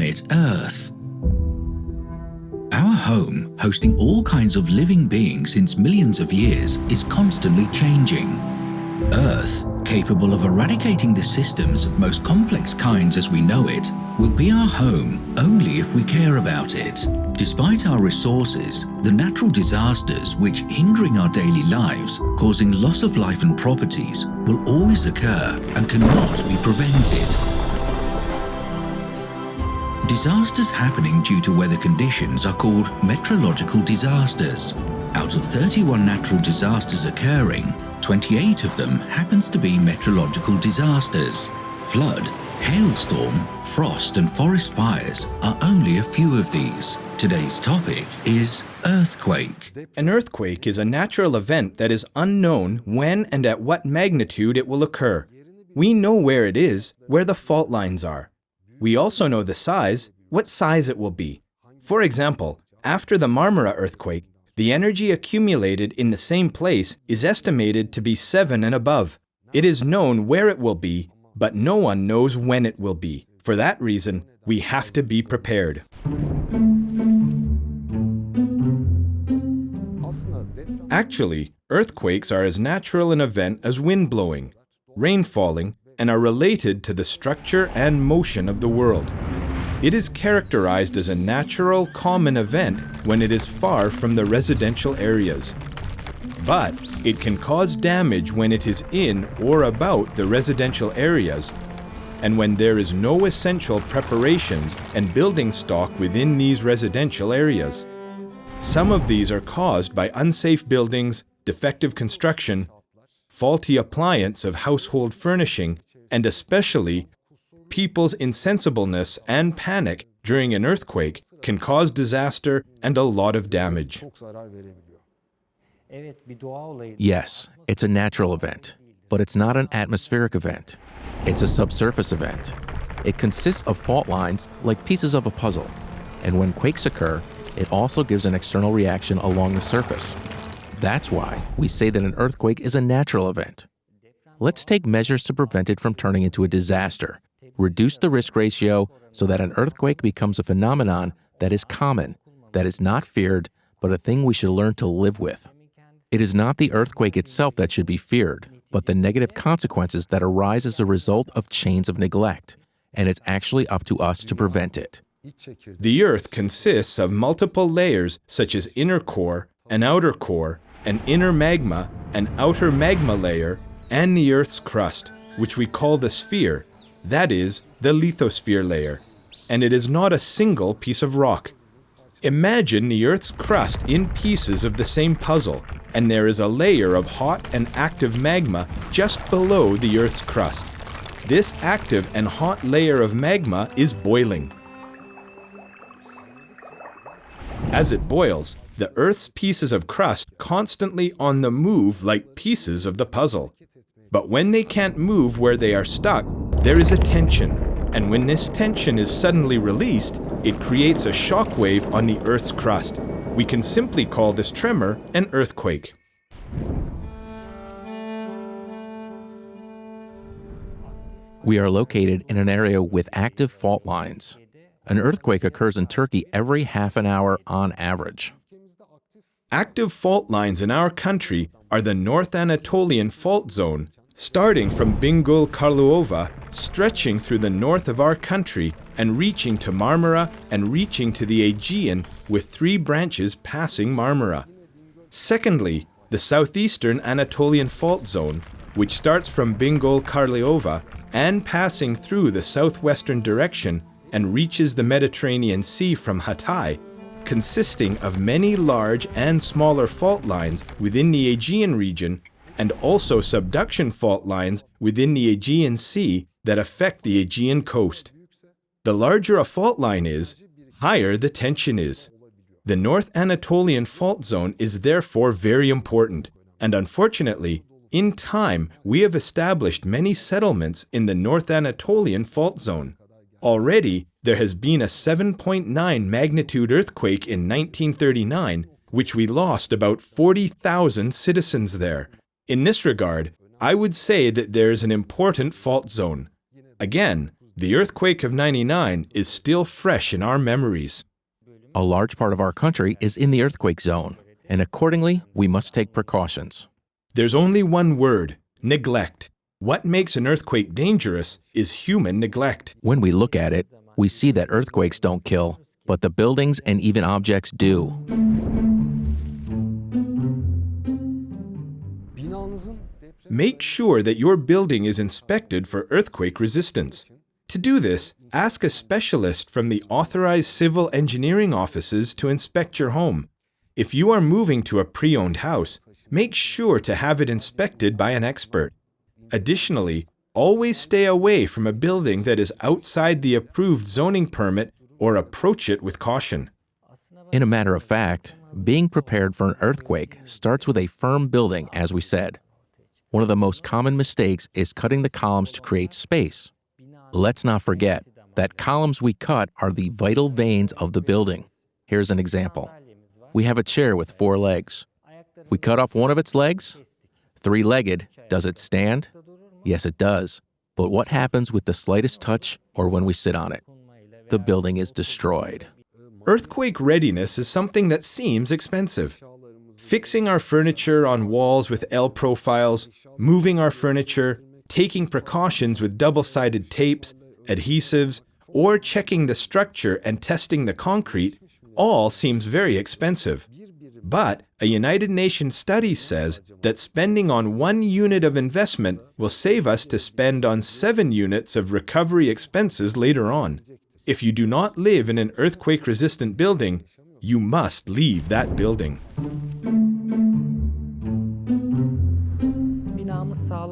planet Earth. Our home, hosting all kinds of living beings since millions of years, is constantly changing. Earth, capable of eradicating the systems of most complex kinds as we know it, will be our home only if we care about it. Despite our resources, the natural disasters which hindering our daily lives, causing loss of life and properties, will always occur and cannot be prevented. Disasters happening due to weather conditions are called meteorological disasters. Out of 31 natural disasters occurring, 28 of them happens to be meteorological disasters. Flood, hailstorm, frost and forest fires are only a few of these. Today's topic is earthquake. An earthquake is a natural event that is unknown when and at what magnitude it will occur. We know where it is, where the fault lines are. We also know the size, what size it will be. For example, after the Marmara earthquake, the energy accumulated in the same place is estimated to be 7 and above. It is known where it will be, but no one knows when it will be. For that reason, we have to be prepared. Actually, earthquakes are as natural an event as wind blowing, rain falling, and are related to the structure and motion of the world. It is characterized as a natural, common event when it is far from the residential areas. But it can cause damage when it is in or about the residential areas, and when there is no essential preparations and building stock within these residential areas. Some of these are caused by unsafe buildings, defective construction, faulty appliance of household furnishing, and especially people's insensibleness and panic during an earthquake can cause disaster and a lot of damage. Yes, it's a natural event, but it's not an atmospheric event. It's a subsurface event. It consists of fault lines like pieces of a puzzle, and when quakes occur, it also gives an external reaction along the surface. That's why we say that an earthquake is a natural event. Let's take measures to prevent it from turning into a disaster. Reduce the risk ratio so that an earthquake becomes a phenomenon that is common, that is not feared, but a thing we should learn to live with. It is not the earthquake itself that should be feared, but the negative consequences that arise as a result of chains of neglect, and it's actually up to us to prevent it. The Earth consists of multiple layers such as inner core, an outer core, an inner magma, an outer magma layer, and the Earth's crust, which we call the sphere, that is, the lithosphere layer, and it is not a single piece of rock. Imagine the Earth's crust in pieces of the same puzzle, and there is a layer of hot and active magma just below the Earth's crust. This active and hot layer of magma is boiling. As it boils, the Earth's pieces of crust constantly on the move like pieces of the puzzle. But when they can't move where they are stuck, there is a tension, and when this tension is suddenly released, it creates a shock wave on the Earth's crust. We can simply call this tremor an earthquake. We are located in an area with active fault lines. An earthquake occurs in Turkey every half an hour on average. Active fault lines in our country are the North Anatolian Fault Zone, starting from Bingöl Karlova, stretching through the north of our country and reaching to Marmara and reaching to the Aegean with 3 branches passing Marmara. Secondly, the Southeastern Anatolian Fault Zone, which starts from Bingöl Karlova and passing through the southwestern direction and reaches the Mediterranean Sea from Hatay, consisting of many large and smaller fault lines within the Aegean region and also subduction fault lines within the Aegean Sea that affect the Aegean coast. The larger a fault line is, higher the tension is. The North Anatolian Fault Zone is therefore very important, and unfortunately, in time, we have established many settlements in the North Anatolian Fault Zone. Already, there has been a 7.9 magnitude earthquake in 1939, which we lost about 40,000 citizens there. In this regard, I would say that there is an important fault zone. Again, The earthquake of '99 is still fresh in our memories. A large part of our country is in the earthquake zone, and accordingly, we must take precautions. There's only one word: neglect. What makes an earthquake dangerous is human neglect. When we look at it, we see that earthquakes don't kill, but the buildings and even objects do. Make sure that your building is inspected for earthquake resistance. To do this, ask a specialist from the authorized civil engineering offices to inspect your home. If you are moving to a pre-owned house, make sure to have it inspected by an expert. Additionally, always stay away from a building that is outside the approved zoning permit or approach it with caution. In a matter of fact, being prepared for an earthquake starts with a firm building, as we said. One of the most common mistakes is cutting the columns to create space. Let's not forget that columns we cut are the vital veins of the building. Here's an example. We have a chair with 4 legs. We cut off one of its legs. 3-legged, does it stand? Yes, it does. But what happens with the slightest touch or when we sit on it? The building is destroyed. Earthquake readiness is something that seems expensive. Fixing our furniture on walls with L profiles, moving our furniture, taking precautions with double-sided tapes, adhesives, or checking the structure and testing the concrete all seems very expensive. But a United Nations study says that spending on 1 unit of investment will save us to spend on 7 units of recovery expenses later on. If you do not live in an earthquake-resistant building, you must leave that building.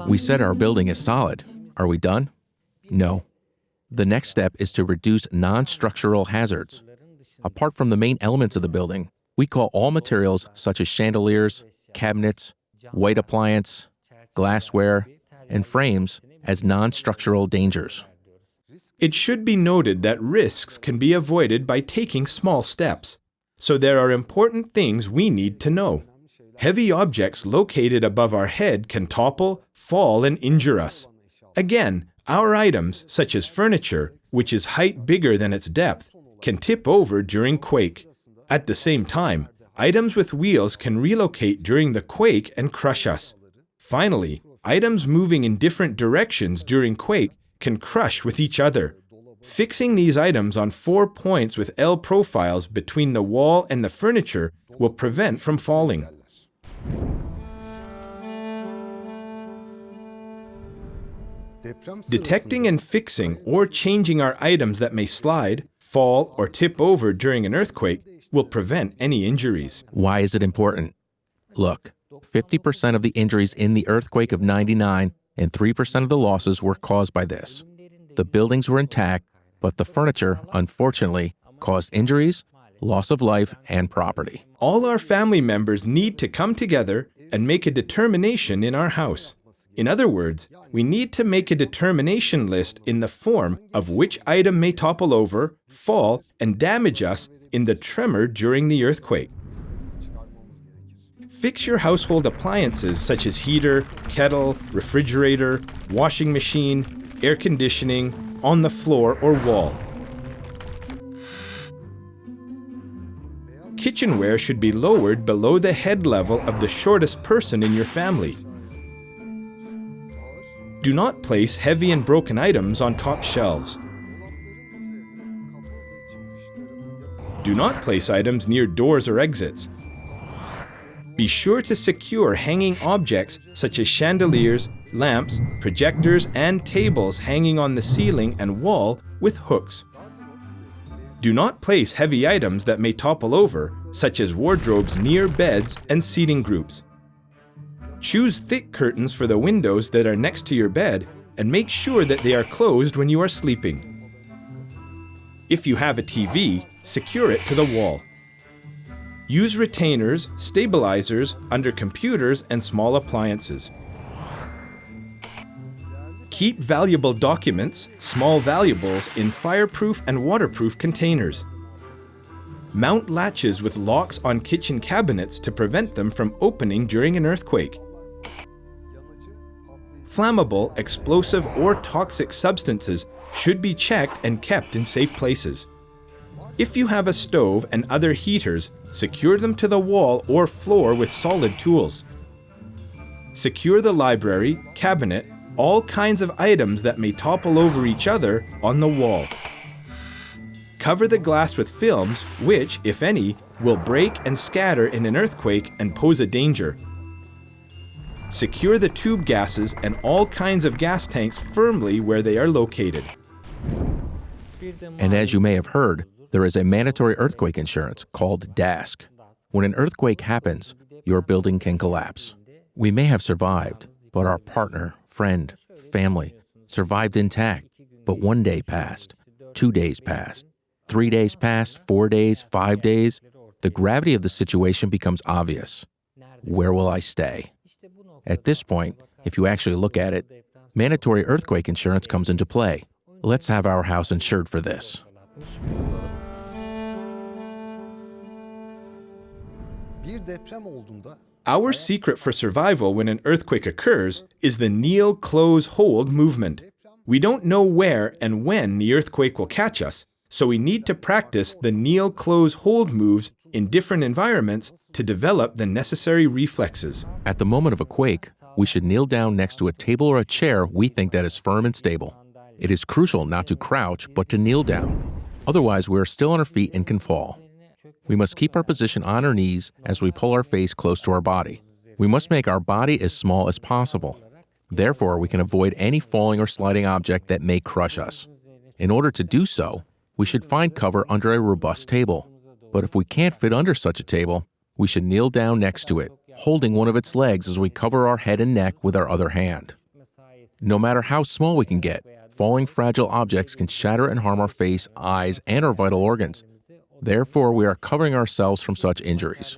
We said our building is solid. Are we done? No. The next step is to reduce non-structural hazards. Apart from the main elements of the building, we call all materials such as chandeliers, cabinets, white appliance, glassware, and frames as non-structural dangers. It should be noted that risks can be avoided by taking small steps. So there are important things we need to know. Heavy objects located above our head can topple, fall, and injure us. Again, our items, such as furniture, which is height bigger than its depth, can tip over during quake. At the same time, items with wheels can relocate during the quake and crush us. Finally, items moving in different directions during quake can crush with each other. Fixing these items on 4 points with L profiles between the wall and the furniture will prevent from falling. Detecting and fixing or changing our items that may slide, fall, or tip over during an earthquake will prevent any injuries. Why is it important? Look, 50% of the injuries in the earthquake of '99 and 3% of the losses were caused by this. The buildings were intact, but the furniture, unfortunately, caused injuries, loss of life, and property. All our family members need to come together and make a determination in our house. In other words, we need to make a determination list in the form of which item may topple over, fall, and damage us in the tremor during the earthquake. Fix your household appliances such as heater, kettle, refrigerator, washing machine, air conditioning, on the floor or wall. Kitchenware should be lowered below the head level of the shortest person in your family. Do not place heavy and broken items on top shelves. Do not place items near doors or exits. Be sure to secure hanging objects such as chandeliers, lamps, projectors, and tables hanging on the ceiling and wall with hooks. Do not place heavy items that may topple over, such as wardrobes near beds and seating groups. Choose thick curtains for the windows that are next to your bed and make sure that they are closed when you are sleeping. If you have a TV, secure it to the wall. Use retainers, stabilizers under computers and small appliances. Keep valuable documents, small valuables, in fireproof and waterproof containers. Mount latches with locks on kitchen cabinets to prevent them from opening during an earthquake. Flammable, explosive, or toxic substances should be checked and kept in safe places. If you have a stove and other heaters, secure them to the wall or floor with solid tools. Secure the library, cabinet, all kinds of items that may topple over each other on the wall. Cover the glass with films which, if any, will break and scatter in an earthquake and pose a danger. Secure the tube gases and all kinds of gas tanks firmly where they are located. And as you may have heard, there is a mandatory earthquake insurance called DASK. When an earthquake happens, your building can collapse. We may have survived, but our partner, friend, family survived intact. But 1 day passed, 2 days passed, 3 days passed, 4 days, 5 days. The gravity of the situation becomes obvious. Where will I stay? At this point, if you actually look at it, mandatory earthquake insurance comes into play. Let's have our house insured for this. Our secret for survival when an earthquake occurs is the kneel, close, hold movement. We don't know where and when the earthquake will catch us, so we need to practice the kneel, close, hold moves in different environments to develop the necessary reflexes. At the moment of a quake, we should kneel down next to a table or a chair we think that is firm and stable. It is crucial not to crouch, but to kneel down. Otherwise, we are still on our feet and can fall. We must keep our position on our knees as we pull our face close to our body. We must make our body as small as possible. Therefore, we can avoid any falling or sliding object that may crush us. In order to do so, we should find cover under a robust table. But if we can't fit under such a table, we should kneel down next to it, holding one of its legs as we cover our head and neck with our other hand. No matter how small we can get, falling fragile objects can shatter and harm our face, eyes, and our vital organs. Therefore, we are covering ourselves from such injuries.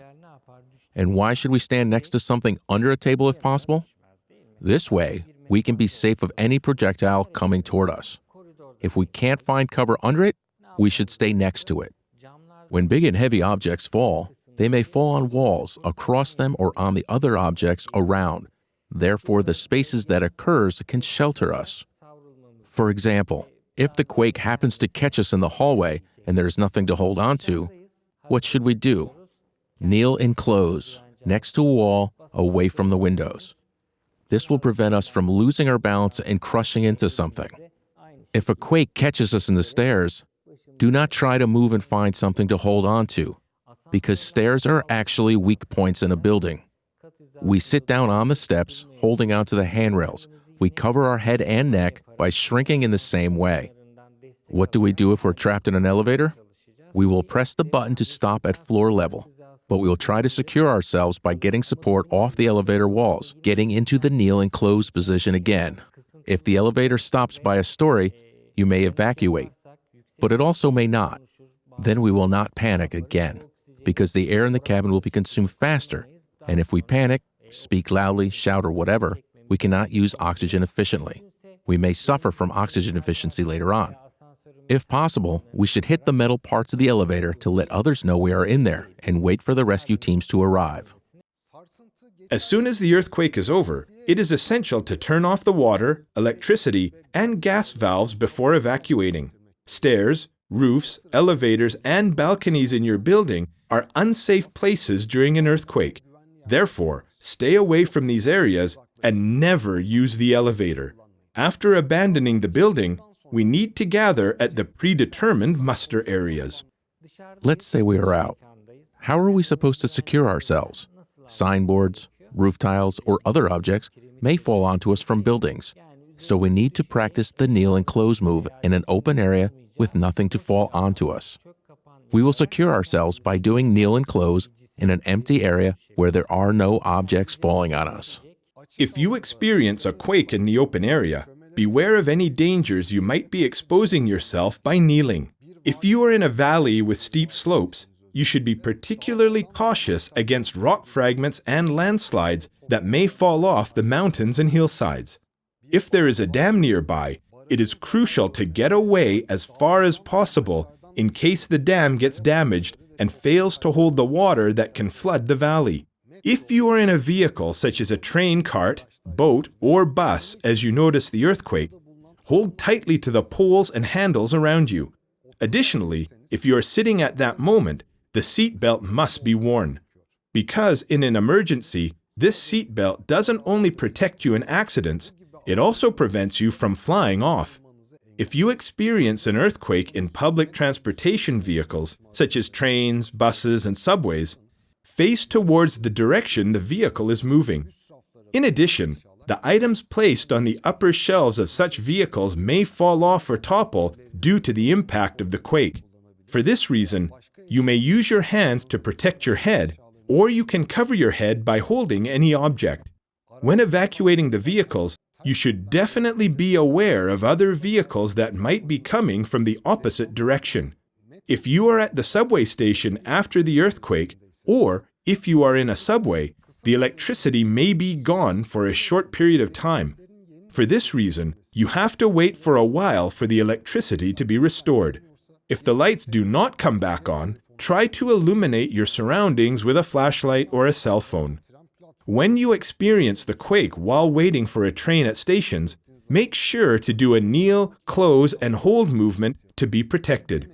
And why should we stand next to something under a table if possible? This way, we can be safe of any projectile coming toward us. If we can't find cover under it, we should stay next to it. When big and heavy objects fall, they may fall on walls, across them, or on the other objects around. Therefore, the spaces that occurs can shelter us. For example, if the quake happens to catch us in the hallway and there is nothing to hold on to, what should we do? Kneel and close, next to a wall, away from the windows. This will prevent us from losing our balance and crushing into something. If a quake catches us in the stairs, do not try to move and find something to hold on to, because stairs are actually weak points in a building. We sit down on the steps, holding onto the handrails. We cover our head and neck by shrinking in the same way. What do we do if we're trapped in an elevator? We will press the button to stop at floor level, but we will try to secure ourselves by getting support off the elevator walls, getting into the kneel and close position again. If the elevator stops by a story, you may evacuate, but it also may not. Then we will not panic again, because the air in the cabin will be consumed faster, and if we panic, speak loudly, shout, or whatever, we cannot use oxygen efficiently. We may suffer from oxygen deficiency later on. If possible, we should hit the metal parts of the elevator to let others know we are in there and wait for the rescue teams to arrive. As soon as the earthquake is over, it is essential to turn off the water, electricity, and gas valves before evacuating. Stairs, roofs, elevators, and balconies in your building are unsafe places during an earthquake. Therefore, stay away from these areas and never use the elevator. After abandoning the building, we need to gather at the predetermined muster areas. Let's say we are out. How are we supposed to secure ourselves? Signboards, roof tiles, or other objects may fall onto us from buildings, so we need to practice the kneel and close move in an open area with nothing to fall onto us. We will secure ourselves by doing kneel and close in an empty area where there are no objects falling on us. If you experience a quake in the open area, beware of any dangers you might be exposing yourself by kneeling. If you are in a valley with steep slopes, you should be particularly cautious against rock fragments and landslides that may fall off the mountains and hillsides. If there is a dam nearby, it is crucial to get away as far as possible in case the dam gets damaged and fails to hold the water that can flood the valley. If you are in a vehicle such as a train, cart, boat, or bus as you notice the earthquake, hold tightly to the poles and handles around you. Additionally, if you are sitting at that moment, the seat belt must be worn. Because in an emergency, this seat belt doesn't only protect you in accidents, it also prevents you from flying off. If you experience an earthquake in public transportation vehicles, such as trains, buses, and subways, face towards the direction the vehicle is moving. In addition, the items placed on the upper shelves of such vehicles may fall off or topple due to the impact of the quake. For this reason, you may use your hands to protect your head, or you can cover your head by holding any object. When evacuating the vehicles, you should definitely be aware of other vehicles that might be coming from the opposite direction. If you are at the subway station after the earthquake, or if you are in a subway, the electricity may be gone for a short period of time. For this reason, you have to wait for a while for the electricity to be restored. If the lights do not come back on, try to illuminate your surroundings with a flashlight or a cell phone. When you experience the quake while waiting for a train at stations, make sure to do a kneel, close, and hold movement to be protected.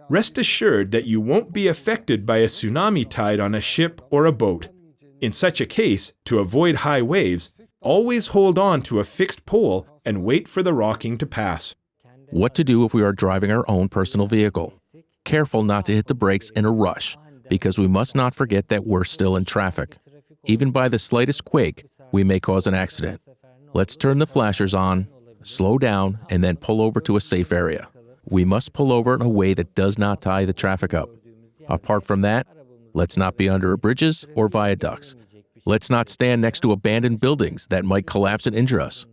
Rest assured that you won't be affected by a tsunami tide on a ship or a boat. In such a case, to avoid high waves, always hold on to a fixed pole and wait for the rocking to pass. What to do if we are driving our own personal vehicle? Careful not to hit the brakes in a rush, because we must not forget that we're still in traffic. Even by the slightest quake, we may cause an accident. Let's turn the flashers on, slow down, and then pull over to a safe area. We must pull over in a way that does not tie the traffic up. Apart from that, let's not be under bridges or viaducts. Let's not stand next to abandoned buildings that might collapse and injure us.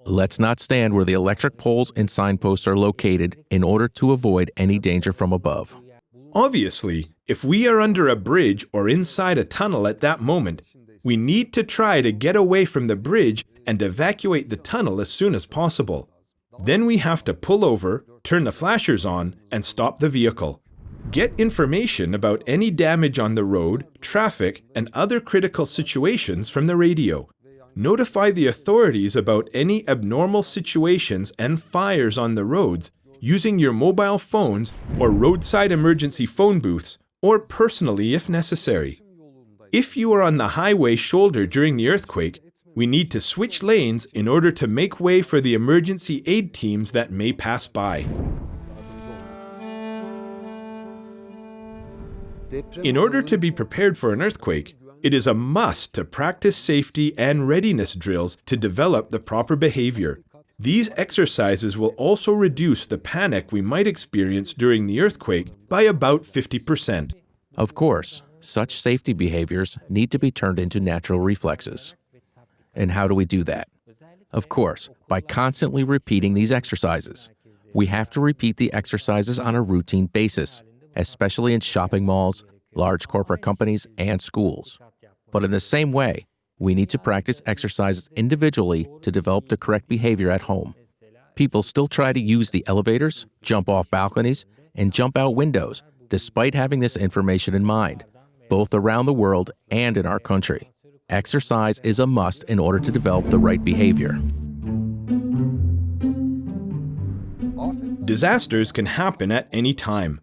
Let's not stand where the electric poles and signposts are located in order to avoid any danger from above. Obviously, if we are under a bridge or inside a tunnel at that moment, we need to try to get away from the bridge and evacuate the tunnel as soon as possible. Then we have to pull over, turn the flashers on, and stop the vehicle. Get information about any damage on the road, traffic, and other critical situations from the radio. Notify the authorities about any abnormal situations and fires on the roads using your mobile phones or roadside emergency phone booths, or personally if necessary. If you are on the highway shoulder during the earthquake, we need to switch lanes in order to make way for the emergency aid teams that may pass by. In order to be prepared for an earthquake, it is a must to practice safety and readiness drills to develop the proper behavior. These exercises will also reduce the panic we might experience during the earthquake by about 50%. Of course, such safety behaviors need to be turned into natural reflexes. And how do we do that? Of course, by constantly repeating these exercises. We have to repeat the exercises on a routine basis, especially in shopping malls, large corporate companies, and schools. But in the same way, we need to practice exercises individually to develop the correct behavior at home. People still try to use the elevators, jump off balconies, and jump out windows, despite having this information in mind, both around the world and in our country. Exercise is a must in order to develop the right behavior. Disasters can happen at any time.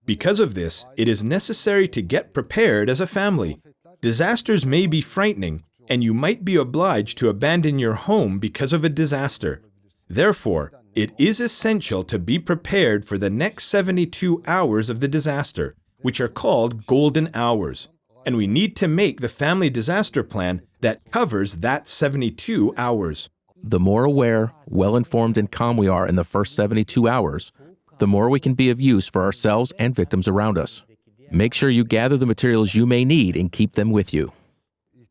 Because of this, it is necessary to get prepared as a family. Disasters may be frightening, and you might be obliged to abandon your home because of a disaster. Therefore, it is essential to be prepared for the next 72 hours of the disaster, which are called golden hours. And we need to make the family disaster plan that covers that 72 hours. The more aware, well-informed, and calm we are in the first 72 hours, the more we can be of use for ourselves and victims around us. Make sure you gather the materials you may need and keep them with you.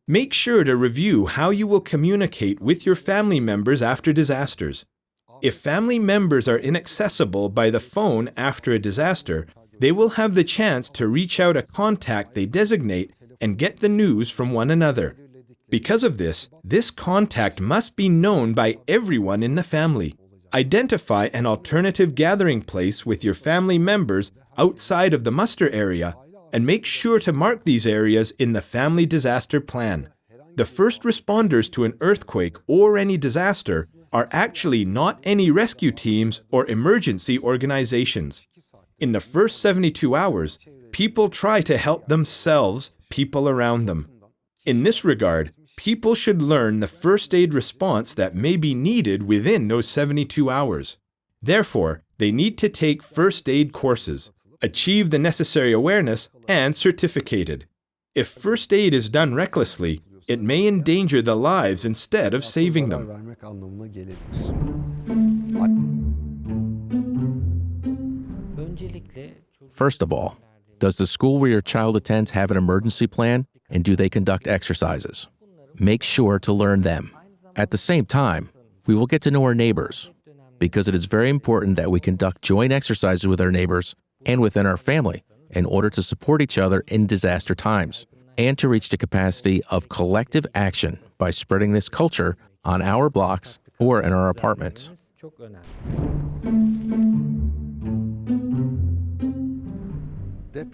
Make sure to review how you will communicate with your family members after disasters. If family members are inaccessible by the phone after a disaster, they will have the chance to reach out a contact they designate and get the news from one another. Because of this contact must be known by everyone in the family. Identify an alternative gathering place with your family members outside of the muster area, and make sure to mark these areas in the family disaster plan. The first responders to an earthquake or any disaster are actually not any rescue teams or emergency organizations. In the first 72 hours, people try to help themselves, people around them. In this regard, people should learn the first aid response that may be needed within those 72 hours. Therefore, they need to take first aid courses, achieve the necessary awareness, and certificated. If first aid is done recklessly, it may endanger the lives instead of saving them. First of all, does the school where your child attends have an emergency plan, and do they conduct exercises? Make sure to learn them. At the same time, we will get to know our neighbors, because it is very important that we conduct joint exercises with our neighbors and within our family in order to support each other in disaster times, and to reach the capacity of collective action by spreading this culture on our blocks or in our apartments.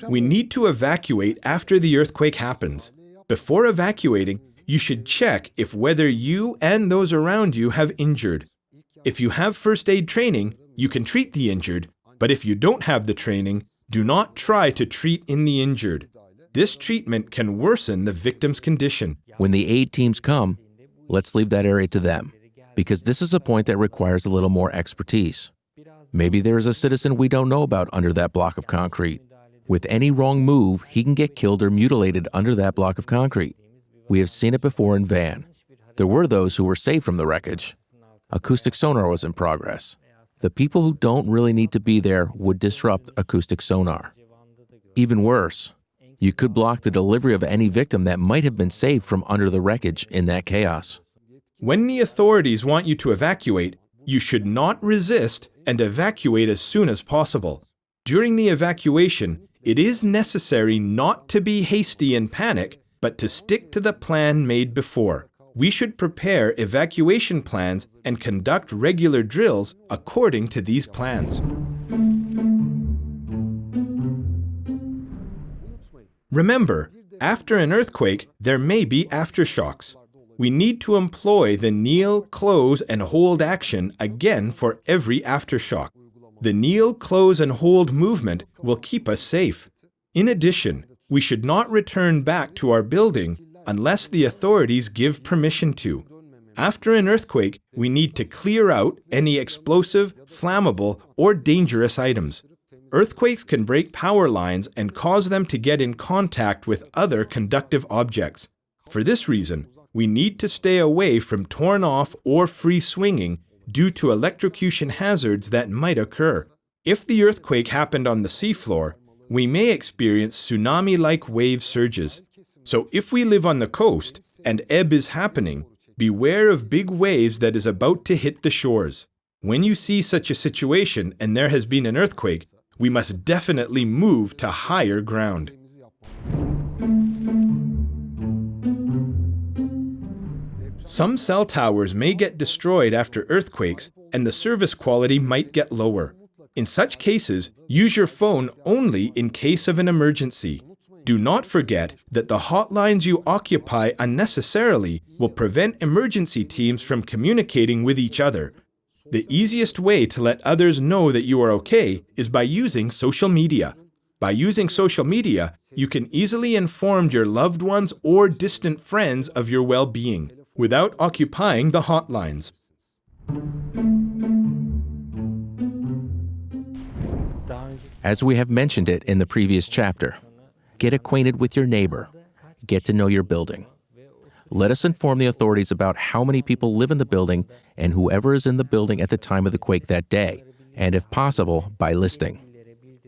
We need to evacuate after the earthquake happens. Before evacuating, you should check if whether you and those around you have injured. If you have first aid training, you can treat the injured, but if you don't have the training, do not try to treat in the injured. This treatment can worsen the victim's condition. When the aid teams come, let's leave that area to them, because this is a point that requires a little more expertise. Maybe there is a citizen we don't know about under that block of concrete. With any wrong move, he can get killed or mutilated under that block of concrete. We have seen it before in Van. There were those who were saved from the wreckage. Acoustic sonar was in progress. The people who don't really need to be there would disrupt acoustic sonar. Even worse, you could block the delivery of any victim that might have been saved from under the wreckage in that chaos. When the authorities want you to evacuate, you should not resist and evacuate as soon as possible. During the evacuation, it is necessary not to be hasty and panic, but to stick to the plan made before. We should prepare evacuation plans and conduct regular drills according to these plans. Remember, after an earthquake, there may be aftershocks. We need to employ the kneel, close, and hold action again for every aftershock. The kneel, close, and hold movement will keep us safe. In addition, we should not return back to our building unless the authorities give permission to. After an earthquake, we need to clear out any explosive, flammable, or dangerous items. Earthquakes can break power lines and cause them to get in contact with other conductive objects. For this reason, we need to stay away from torn off or free swinging due to electrocution hazards that might occur. If the earthquake happened on the seafloor, we may experience tsunami-like wave surges. So if we live on the coast and ebb is happening, beware of big waves that is about to hit the shores. When you see such a situation and there has been an earthquake, we must definitely move to higher ground. Some cell towers may get destroyed after earthquakes, and the service quality might get lower. In such cases, use your phone only in case of an emergency. Do not forget that the hotlines you occupy unnecessarily will prevent emergency teams from communicating with each other. The easiest way to let others know that you are okay is by using social media. By using social media, you can easily inform your loved ones or distant friends of your well-being without occupying the hotlines. As we have mentioned it in the previous chapter, get acquainted with your neighbor. Get to know your building. Let us inform the authorities about how many people live in the building and whoever is in the building at the time of the quake that day, and if possible, by listing.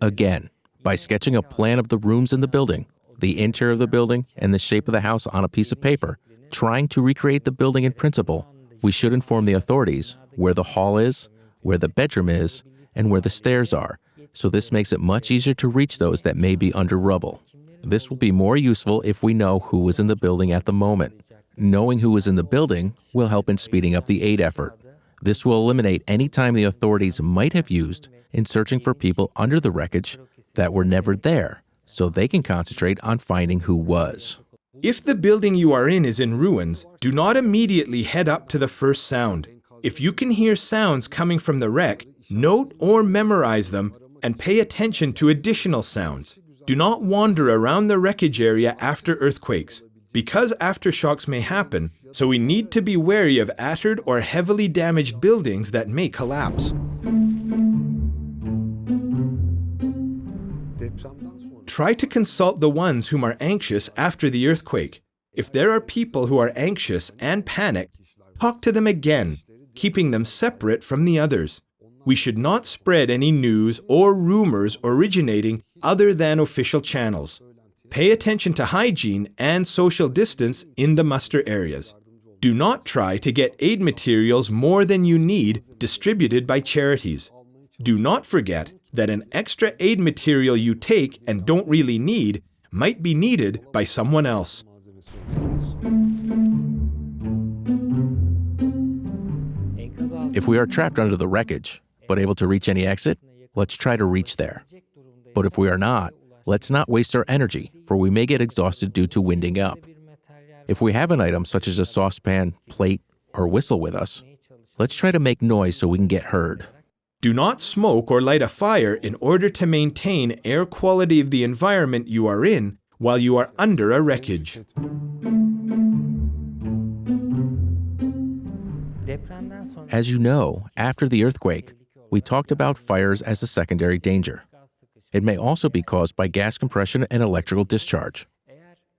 Again, by sketching a plan of the rooms in the building, the interior of the building, and the shape of the house on a piece of paper, trying to recreate the building in principle, we should inform the authorities where the hall is, where the bedroom is, and where the stairs are, so this makes it much easier to reach those that may be under rubble. This will be more useful if we know who was in the building at the moment. Knowing who was in the building will help in speeding up the aid effort. This will eliminate any time the authorities might have used in searching for people under the wreckage that were never there, so they can concentrate on finding who was. If the building you are in is in ruins, do not immediately head up to the first sound. If you can hear sounds coming from the wreck, note or memorize them and pay attention to additional sounds. Do not wander around the wreckage area after earthquakes, because aftershocks may happen, so we need to be wary of battered or heavily damaged buildings that may collapse. Try to consult the ones whom are anxious after the earthquake. If there are people who are anxious and panicked, talk to them again, keeping them separate from the others. We should not spread any news or rumors originating other than official channels. Pay attention to hygiene and social distance in the muster areas. Do not try to get aid materials more than you need distributed by charities. Do not forget that an extra aid material you take and don't really need might be needed by someone else. If we are trapped under the wreckage, but able to reach any exit, let's try to reach there. But if we are not, let's not waste our energy, for we may get exhausted due to winding up. If we have an item such as a saucepan, plate, or whistle with us, let's try to make noise so we can get heard. Do not smoke or light a fire in order to maintain air quality of the environment you are in while you are under a wreckage. As you know, after the earthquake, we talked about fires as a secondary danger. It may also be caused by gas compression and electrical discharge.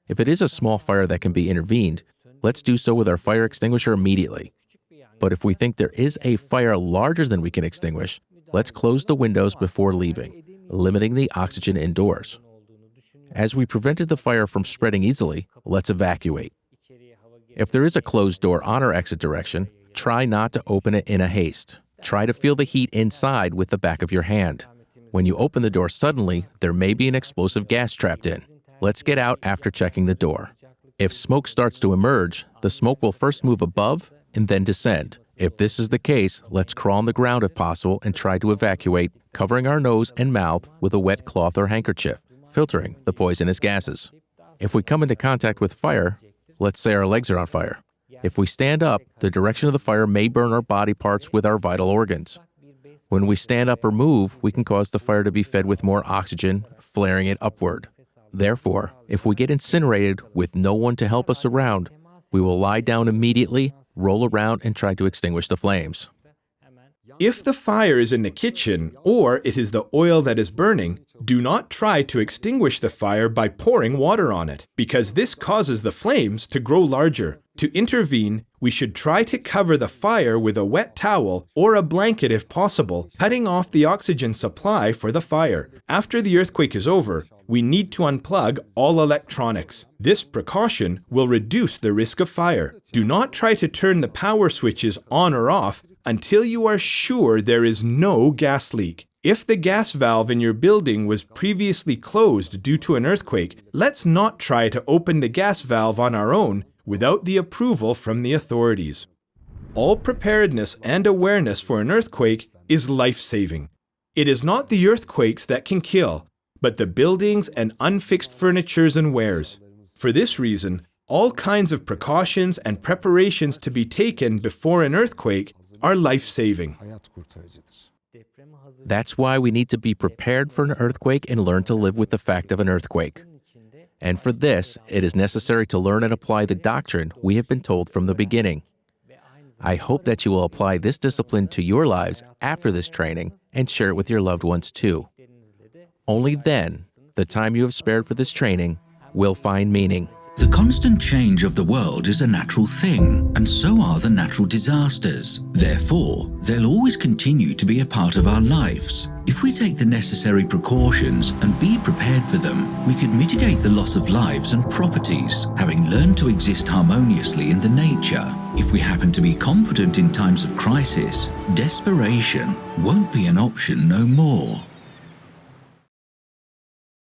If it is a small fire that can be intervened, let's do so with our fire extinguisher immediately. But if we think there is a fire larger than we can extinguish, let's close the windows before leaving, limiting the oxygen indoors. As we prevented the fire from spreading easily, let's evacuate. If there is a closed door on our exit direction, try not to open it in a haste. Try to feel the heat inside with the back of your hand. When you open the door suddenly, there may be an explosive gas trapped in. Let's get out after checking the door. If smoke starts to emerge, the smoke will first move above and then descend. If this is the case, let's crawl on the ground if possible and try to evacuate, covering our nose and mouth with a wet cloth or handkerchief, filtering the poisonous gases. If we come into contact with fire, let's say our legs are on fire. If we stand up, the direction of the fire may burn our body parts with our vital organs. When we stand up or move, we can cause the fire to be fed with more oxygen, flaring it upward. Therefore, if we get incinerated with no one to help us around, we will lie down immediately, roll around, and try to extinguish the flames. If the fire is in the kitchen or it is the oil that is burning, do not try to extinguish the fire by pouring water on it, because this causes the flames to grow larger. To intervene, we should try to cover the fire with a wet towel or a blanket if possible, cutting off the oxygen supply for the fire. After the earthquake is over, we need to unplug all electronics. This precaution will reduce the risk of fire. Do not try to turn the power switches on or off until you are sure there is no gas leak. If the gas valve in your building was previously closed due to an earthquake, let's not try to open the gas valve on our own without the approval from the authorities. All preparedness and awareness for an earthquake is life-saving. It is not the earthquakes that can kill, but the buildings and unfixed furnitures and wares. For this reason, all kinds of precautions and preparations to be taken before an earthquake are life-saving. That's why we need to be prepared for an earthquake and learn to live with the fact of an earthquake. And for this, it is necessary to learn and apply the doctrine we have been told from the beginning. I hope that you will apply this discipline to your lives after this training and share it with your loved ones too. Only then, the time you have spared for this training will find meaning. The constant change of the world is a natural thing, and so are the natural disasters. Therefore, they'll always continue to be a part of our lives. If we take the necessary precautions and be prepared for them, we could mitigate the loss of lives and properties, having learned to exist harmoniously in the nature. If we happen to be competent in times of crisis, desperation won't be an option no more.